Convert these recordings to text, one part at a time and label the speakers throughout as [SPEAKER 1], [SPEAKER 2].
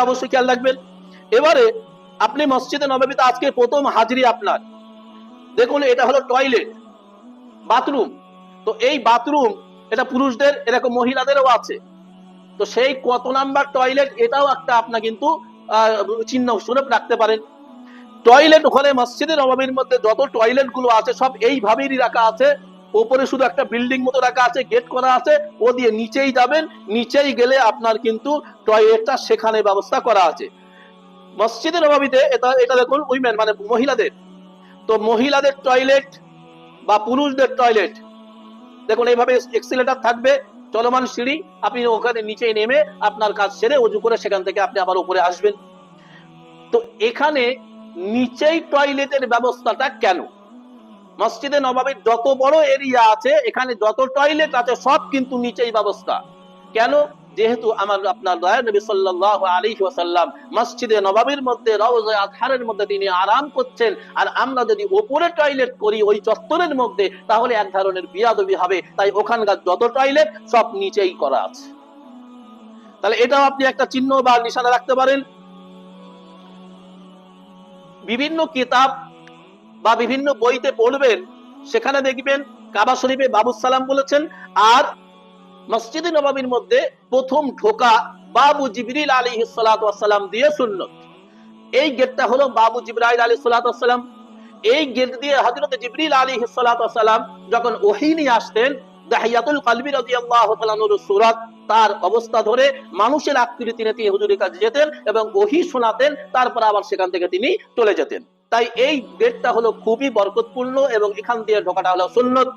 [SPEAKER 1] অবশ্যই খেয়াল রাখবেন। এবারে আপনি মসজিদে নববীতে আজকে প্রথম হাজিরি আপনার, দেখুন এটা হলো টয়লেট, বাথরুম। তো এই বাথরুম এটা পুরুষদের, এরকম মহিলাদেরও আছে। তো সেই কত নাম্বার টয়লেট, এটাও একটা আপনার কিন্তু চিহ্ন স্বরূপ রাখতে পারেন। টয়লেট ওখানে মসজিদে নববীর মধ্যে যত টয়লেট গুলো আছে সব এইভাবেই রাখা আছে। উপরে শুধু একটা বিল্ডিং মতো রাখা আছে, গেট করা আছে, ও দিয়ে নিচেই যাবেন, নিচেই গেলে আপনার কিন্তু টয়লেটটা সেখানে ব্যবস্থা করা আছে। মসজিদে নববীতে এটা এটা দেখুন উইমেন মানে মহিলাদের, তো মহিলাদের টয়লেট বা পুরুষদের টয়লেট দেখুন এইভাবে এক্সিলেটর থাকবে, চলমান সিঁড়ি, আপনি ওখানে নিচে নেমে আপনার কাজ সেরে অজু করে সেখান থেকে আপনি আবার উপরে আসবেন। তো এখানে নিচেই টয়লেটের ব্যবস্থাটা কেন? মসজিদে নববীর যত বড় এরিয়া আছে, এখানে যত টয়লেট আছে সব কিন্তু নিচেই ব্যবস্থা। কেন? যেহেতু আমার আপনার দয়ার নবী সাল্লাল্লাহু আলাইহি ওয়াসাল্লাম মসজিদে নববীর মধ্যে রওজা আতহারের মধ্যে তিনি আরাম করছেন, আর আমরা যদি উপরে টয়লেট করি ওই চত্বরের মধ্যে, তাহলে এক ধরনের বিয়াদবি হবে। তাই ওখানকার যত টয়লেট সব নিচেই করা আছে। তাহলে এটাও আপনি একটা চিহ্ন বা নিশানা রাখতে পারেন। বিভিন্ন কিতাব বা বিভিন্ন বইতে পড়বেন, সেখানে দেখবেন কাবা শরীফে বাবুস সালাম বলেছেন, আর মসজিদে নববীর মধ্যে প্রথম ঢোকা বাবু জিবরিল আলাইহিস সালাতু ওয়াস সালাম দিয়ে সুন্নত। এই গেটটা হলো বাবু জিবরাইল আলাইহিস সালাতু ওয়াস সালাম। এই গেট দিয়ে হযরত জিবরিল আলাইহিস সালাতু ওয়াস সালাম যখন ওহী নিয়ে আসতেন, দাহিয়াতুল কলবি রাদিয়াল্লাহু তাআলা নূর সূরাত, তার অবস্থা ধরে মানুষের আকৃতি নিয়ে হুজুরের কাছে যেতেন এবং ওহী শোনাতেন, তারপর আবার সেখান থেকে তিনি চলে যেতেন। তাই এই গেটটা হলো খুবই বরকতপূর্ণ এবং এখান দিয়ে ঢোকাটা হলো সুন্নত।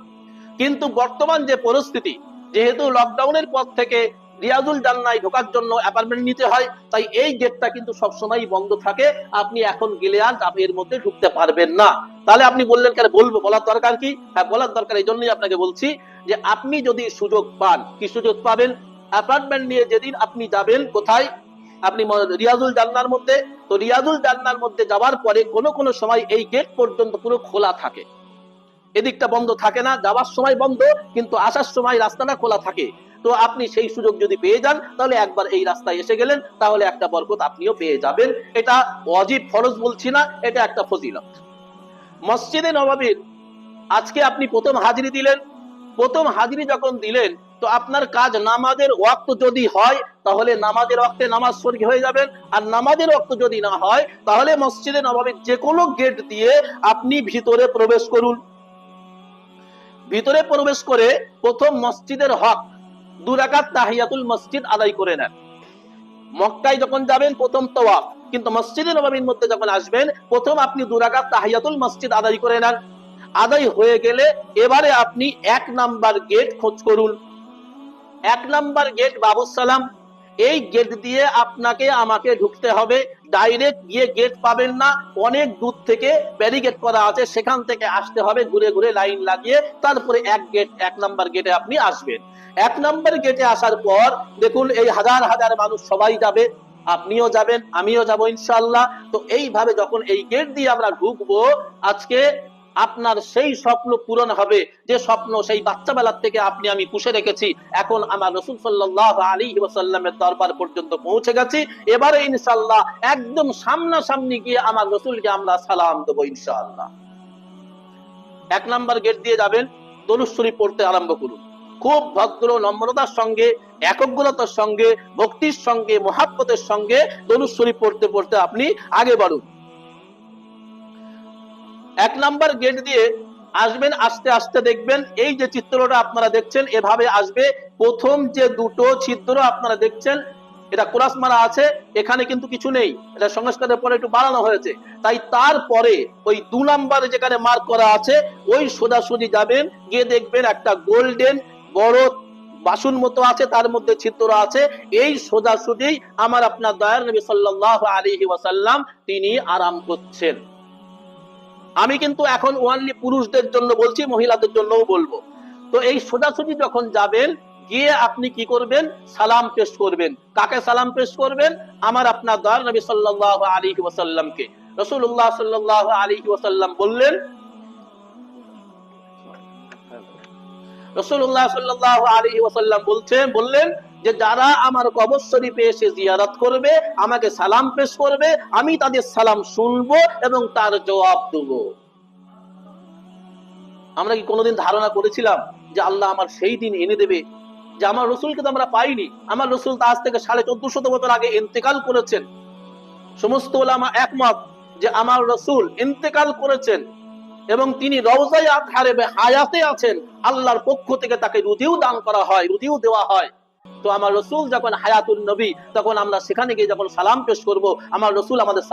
[SPEAKER 1] কিন্তু বর্তমান যে পরিস্থিতি, যেহেতু লকডাউনের পর থেকে রিয়াজুল জান্নায় ঢোকার জন্য অ্যাপার্টমেন্ট নিতে হয়, তাই এই গেটটা কিন্তু সবসময় বন্ধ থাকে। আপনি এখন গেলে আর আপনি এর মধ্যে ঢুকতে পারবেন না। তাহলে আপনি বললেন কেন, বলবো, বলার দরকার কি? হ্যাঁ, বলার দরকার এই জন্যই আপনাকে বলছি যে আপনি যদি সুযোগ পান, কি সুযোগ পাবেন? অ্যাপার্টমেন্ট নিয়ে যেদিন আপনি যাবেন, কোথায়? আপনি রিয়াজুল জান্নার মধ্যে। তো রিয়াজুল জান্নার মধ্যে যাওয়ার পরে কোনো কোনো সময় এই গেট পর্যন্ত পুরো খোলা থাকে, এদিকটা বন্ধ থাকে না, যাওয়ার সময় বন্ধ, কিন্তু আসার সময় রাস্তাটা খোলা থাকে। তো আপনি সেই সুযোগ যদি পেয়ে যান, তাহলে একবার এই রাস্তায় এসে গেলেন, তাহলে একটা বরকত আপনিও পেয়ে যাবেন। এটা ওয়াজিব ফরজ বলছি না, এটা একটা ফজিলত। মসজিদে নববীর আজকে আপনি প্রথম হাজিরি দিলেন। প্রথম হাজিরি যখন দিলেন, তো আপনার কাজ নামাজের ওয়াক্ত যদি হয়, তাহলে নামাজের ওয়াক্তে নামাজ শরীক হয়ে যাবেন। আর নামাজের ওয়াক্ত যদি না হয়, তাহলে মসজিদে নববীর যে কোনো গেট দিয়ে আপনি ভিতরে প্রবেশ করুন। ভিতরে প্রবেশ করে প্রথম মসজিদের হক 2 রাকাত তাহিয়াতুল মসজিদ আদায় করে নেন। মক্কায় যখন যাবেন প্রথম তওয়াফ, কিন্তু মসজিদে নববীর মধ্যে যখন আসবেন, প্রথম আপনি 2 রাকাত তাহিয়াতুল মসজিদ আদায় করে নেন। আদায় হয়ে গেলে এবারে আপনি 1 নাম্বার গেট খোঁজ করুন। 1 নাম্বার গেট বাবুস সালাম। এই গেট দিয়ে আপনাকে আমাকে ঢুকতে হবে। ডাইরেক্ট গিয়ে গেট পাবেন না, অনেক দূর থেকে ব্যারিকেড করা আছে, সেখান থেকে আসতে হবে ঘুরে ঘুরে লাইন লাগিয়ে, তারপরে 1 নাম্বার গেটে আপনি আসবেন। 1 নাম্বার গেটে আসার পর দেখুন এই হাজার হাজার মানুষ সবাই যাবে, আপনিও যাবেন, আমিও যাব ইনশাআল্লাহ। তো এইভাবে যখন এই গেট দিয়ে আমরা ঢুকবো, আজকে আপনার সেই স্বপ্ন পূরণ হবে, যে স্বপ্ন সেই বাচ্চাবেলার থেকে আপনি আমি পুষে রেখেছি। এখন আমার রাসূল সাল্লাল্লাহু আলাইহি ওয়াসাল্লামের দরবার পর্যন্ত পৌঁছে গেছি। এবারে ইনশাআল্লাহ একদম সামনাসামনি গিয়ে আমার রাসূলকে আমরা সালাম দেব ইনশাআল্লাহ। 1 নাম্বার গেট দিয়ে যাবেন, দরুদ শরীফ পড়তে আরম্ভ করুন। খুব ভদ্র নম্রতার সঙ্গে, একগ্রতার সঙ্গে, ভক্তির সঙ্গে, মহাব্বতের সঙ্গে দরুদ শরীফ পড়তে পড়তে আপনি আগে বাড়ুন। 1 নাম্বার গেট দিয়ে আসবেন, আস্তে আস্তে দেখবেন এই যে চিত্রটা আপনারা দেখছেন এভাবে আসবে। প্রথম যে দুটো ছিদ্র আপনারা দেখছেন, এটা কোরাস মারা আছে, এখানে কিন্তু কিছু নেই, এটা সংস্কারের পরে একটু বাড়ানো হয়েছে। তাই তারপরে ওই 2 নাম্বারে যেখানে মার্ক করা আছে, ওই সোজাসুজি যাবেন, গিয়ে দেখবেন একটা গোল্ডেন বড় বাসন মতো আছে, তার মধ্যে ছিদ্র আছে। এই সোজাসুজি আমার আপনার দয়ার নবী সাল্লাল্লাহু আলাইহি ওয়াসাল্লাম তিনি আরাম করছেন। আমি কিন্তু এখন ওয়ানলি পুরুষদের জন্য বলছি, মহিলাদের জন্যও বলবো। তো এই সোজাসুজি যখন যাবেন, গিয়ে আপনি কি করবেন? সালাম পেশ করবেন। কাকে সালাম পেশ করবেন? আমার আপনার দয়ার নবী সাল্লাল্লাহু আলাইহি ওয়াসাল্লামকে। রাসূলুল্লাহ সাল্লাল্লাহু আলাইহি ওয়াসাল্লাম বললেন, রাসূলুল্লাহ সাল্লাল্লাহু আলাইহি ওয়াসাল্লাম বললেন যে যারা আমার কবর শরীফে এসে জিয়ারত করবে, আমাকে সালাম পেশ করবে, আমি তাদের সালাম শুনবো এবং তার জবাব দেব। আমরা কি কোনোদিন ধারণা করেছিলাম যে আল্লাহ আমার সেই দিন এনে দেবে? যে আমার রসুলকে তো আমরা পাইনি, আমার রসুল তো আজ থেকে 1450 বছর আগে ইন্তেকাল করেছেন। সমস্ত উলামা একমত যে আমার রসুল ইন্তেকাল করেছেন এবং তিনি রওজায়ে আতহারে হায়াতে আছেন। আল্লাহর পক্ষ থেকে তাকে রুজিও দান করা হয়, রুজিও দেওয়া হয়। তো আমার রসুল যখন হায়াতুন নবী, তখন আমরা সেখানে গিয়ে যখন সালাম পেশ করব, আমার রসুল আমাদের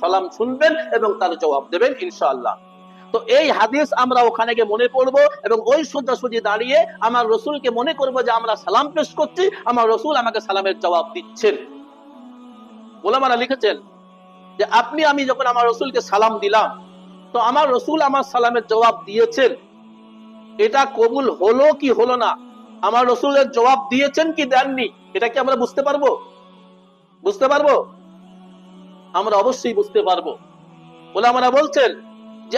[SPEAKER 1] সালাম শুনবেন এবং তার জবাব দেবেন ইনশাআল্লাহ। তো এই হাদিস আমরা ওখানে গিয়ে মনে করব এবং ওই সোজাসুজি দাঁড়িয়ে আমার রসুলকে মনে করব যে আমরা সালাম পেশ করছি, আমার রসুল আমাকে সালামের জবাব দিচ্ছেন। ওলামারা লিখেছেন যে আমি যখন আমার রসুলকে সালাম দিলাম, তো আমার রসুল আমার সালামের জবাব দিয়েছেন, এটা কবুল হলো কি হলো না, আমার রসুলের জবাব দিয়েছেন কি দেননি, এটা কি আমরা বুঝতে পারবো? বুঝতে পারবো? আমরা অবশ্যই বুঝতে পারবো। ওলামারা বলছেন যে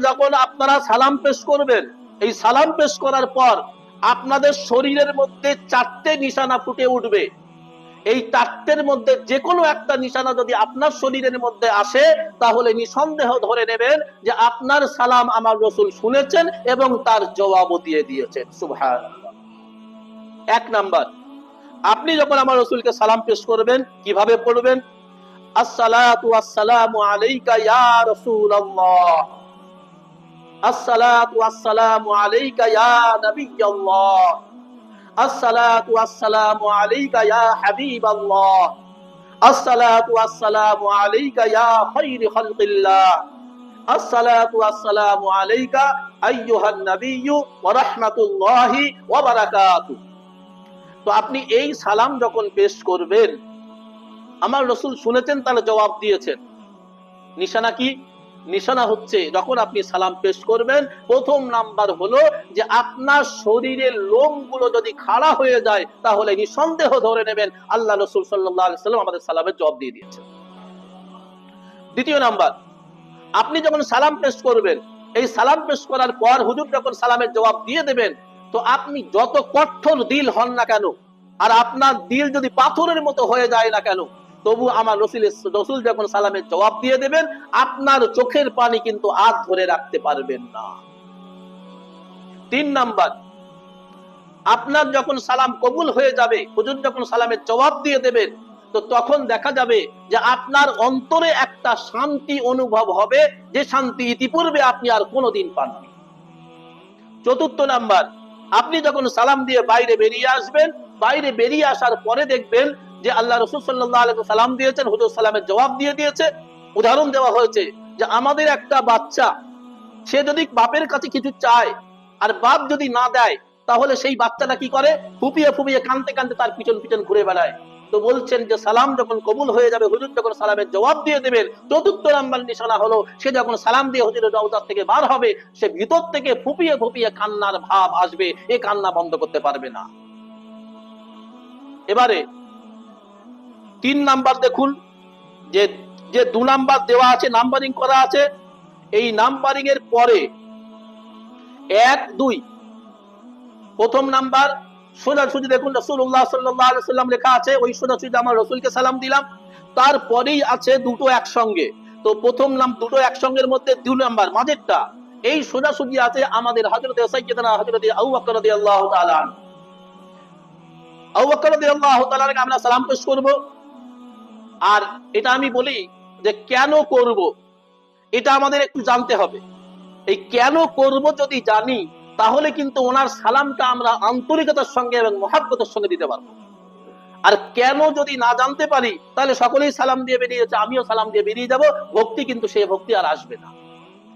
[SPEAKER 1] যখন আপনারা সালাম পেশ করবেন, এই সালাম পেশ করার পর আপনাদের শরীরের মধ্যে 4টে নিশানা ফুটে উঠবে। এই 4টের মধ্যে যে কোনো একটা নিশানা যদি আপনার শরীরের মধ্যে আসে, তাহলে নিঃসন্দেহ ধরে নেবেন যে আপনার সালাম আমার রসুল শুনেছেন এবং তার জবাবও দিয়ে দিয়েছেন। সুবহানাল্লাহ। 1 নাম্বার, আপনি যখন আমার রসুলকে সালাম পেশ করবেন, কিভাবে পড়বেন? আসসালাতু ওয়াসসালামু আলাইকা ইয়া রাসূলুল্লাহ, আসসালাতু ওয়াসসালামু আলাইকা ইয়া নবিয়্যাল্লাহ, আসসালাতু ওয়াসসালামু আলাইকা ইয়া হাবিবাল্লাহ, আসসালাতু ওয়াসসালামু আলাইকা ইয়া খায়রি খালকিল্লাহ, আসসালাতু ওয়াসসালামু আলাইকা আইয়ুহান নাবিয়্যু ওয়া রাহমাতুল্লাহি ওয়া বারাকাতুহু। তো আপনি এই সালাম যখন পেশ করবেন, আমার রসুল শুনেছেন, তাহলে জবাব দিয়েছেন। নিশানা কি? নিশানা হচ্ছে যখন আপনি সালাম পেশ করবেন, প্রথম নাম্বার হলো যে আপনার শরীরের লোমগুলো যদি খাড়া হয়ে যায়, তাহলে নিঃসন্দেহ ধরে নেবেন আল্লাহ রসুল সাল্লাল্লাহু আলাইহি ওয়াসাল্লাম আমাদের সালামের জবাব দিয়ে দিয়েছেন। দ্বিতীয় নাম্বার, আপনি যখন সালাম পেশ করবেন, এই সালাম পেশ করার পর হুজুর যখন সালামের জবাব দিয়ে দেবেন, তো আপনি যত কঠোর দিল হন না কেন, আর আপনার দিল যদি পাথরের মতো হয়ে যায় না কেন, তবু আমার রসুল যখন সালামের জবাব দিয়ে দেবেন, আপনার চোখের পানি কিন্তু আর ধরে রাখতে পারবেন না। 3 নাম্বার, আপনার যখন সালাম কবুল হয়ে যাবে, হুজুর যখন সালামের জবাব দিয়ে দেবেন, তো তখন দেখা যাবে যে আপনার অন্তরে একটা শান্তি অনুভব হবে, যে শান্তি ইতিপূর্বে আপনি আর কোনোদিন পাননি। 4 নাম্বার, আপনি যখন সালাম দিয়ে বাইরে বেরিয়ে আসবেন, বাইরে বেরিয়ে আসার পরে দেখবেন যে আল্লাহ রসুল সাল্লাল্লাহু আলাইহি ওয়াসাল্লাম সালাম দিয়েছেন, হুজুর সালামের জবাব দিয়ে দিয়েছে। উদাহরণ দেওয়া হয়েছে যে আমাদের একটা বাচ্চা, সে যদি বাপের কাছে কিছু চায় আর বাপ যদি না দেয়, তাহলে সেই বাচ্চাটা কি করে? ফুপিয়ে ফুপিয়ে কাঁদতে কাঁদতে তার পিছন পিছন ঘুরে বেড়ায়। তো বলছেন যে সালাম যখন কবুল হয়ে যাবে, হুজুর যখন সালামের জবাব দিয়ে দেবেন, 4 নাম্বার নিশানা হলো সে যখন সালাম দিয়ে হুজুরের রওজা থেকে বার হবে, সে ভিতর থেকে ফুপিয়ে ফুপিয়ে কান্নার ভাব আসবে, এই কান্না বন্ধ করতে পারবে না। এবারে 3 নাম্বার দেখুন, যে 2 নাম্বার দেওয়া আছে, নাম্বারিং করা আছে, এই নাম্বারিং এর পরে 1, 2, প্রথম নাম্বার সোজাসুজি দেখুন রাসূলুল্লাহ সাল্লাল্লাহু আলাইহি ওয়াসাল্লাম লেখা আছে, ওই সোজাসুজি আমার রাসূলকে সালাম দিলাম। তারপরেই আছে দুটো একসঙ্গে। তো প্রথম নাম দুটো একসঙ্গের মধ্যে 2 নাম্বার মাঝেরটা, এই সোজাসুজি আছে আমাদের হযরত সাইয়্যিদানা হযরত আবু বকর রাদিয়াল্লাহু তাআলা আনহু। আবু বকর রাদিয়াল্লাহু তাআলা কে আমরা সালাম পেশ করব। আর এটা আমি বলি যে কেন করব, এটা আমাদের একটু জানতে হবে। এই কেন করব যদি জানি, তাহলে কিন্তু ওনার সালামটা আমরা আন্তরিকতার সঙ্গে এবং মহব্বতের সঙ্গে দিতে পারবো। আর কেন যদি না জানতে পারি, তাহলে সকলেই সালাম দিয়ে বেরিয়েছে, আমিও সালাম দিয়ে বেরিয়ে যাব, ভক্তি কিন্তু সেই ভক্তি আর আসবে না।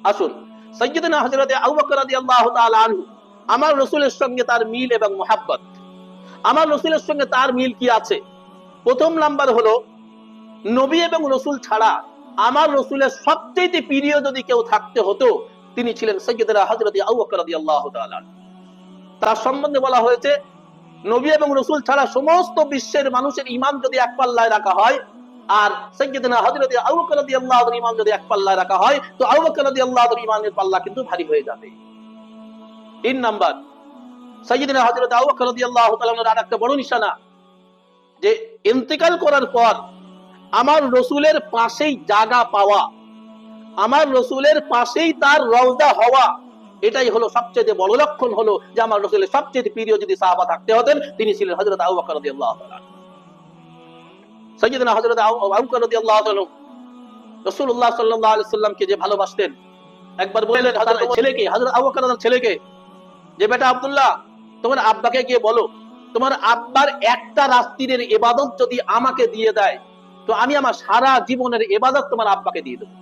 [SPEAKER 1] আসুন, সাইয়্যিদানা হযরত আবু বকর রাদিয়াল্লাহু তাআলা আনহু, আমার রাসূলের সঙ্গে তার মিল এবং মহব্বত, আমার রাসূলের সঙ্গে তার মিল কি আছে? প্রথম নাম্বার হলো, নবী এবং রাসূল ছাড়া আমার রাসূলের সবচেয়ে প্রিয় যদি কেউ থাকতে হতো, তিনি ছিলেন সাইয়্যিদুনা হযরত আবু বকর রাদিয়াল্লাহু তাআলা। তার সম্বন্ধে বলা হয়েছে, নবী এবং রাসূল ছাড়া সমস্ত বিশ্বের মানুষের ঈমান যদি এক পাল্লায় রাখা হয়, আর সাইয়্যিদুনা হযরত আবু বকর রাদিয়াল্লাহু তাআলার ঈমান যদি এক পাল্লায় রাখা হয়, তো আবু বকর রাদিয়াল্লাহু তাআলার ঈমানের পাল্লা কিন্তু ভারী হয়ে যাবে। 3 নাম্বার, সাইয়্যিদুনা হযরত আবু বকর রাদিয়াল্লাহু তাআলার আরেকটা বড় নিশানা, যে ইন্তেকাল করার পর আমার রসুলের পাশেই জায়গা পাওয়া, আমার রসুলের পাশেই তার রওজা হওয়া, এটাই হলো সবচেয়ে বড় লক্ষণ, হলো যে আমার রসুলের সবচেয়ে প্রিয় যদি সাহাবা থাকতে হতেন তিনি ছিলেন হযরত আবু বকর রাদিয়াল্লাহু তাআলা। সাইয়্যিদনা হযরত আবু বকর রাদিয়াল্লাহু তাআলা রাসূলুল্লাহ সাল্লাল্লাহু আলাইহি সাল্লামকে যে ভালোবাসতেন, একবার বললেন হযরত ছেলেকে, হযরত আবু বকর রাদিয়াল্লাহু ছেলেকে, যে বেটা আব্দুল্লাহ, তোমার আব্বাকে গিয়ে বলো তোমার আব্বার একটা রাত্রির ইবাদত যদি আমাকে দিয়ে দেয় তো আমি আমার সারা জীবনের ইবাদত তোমার আব্বাকে দিয়ে দেবো।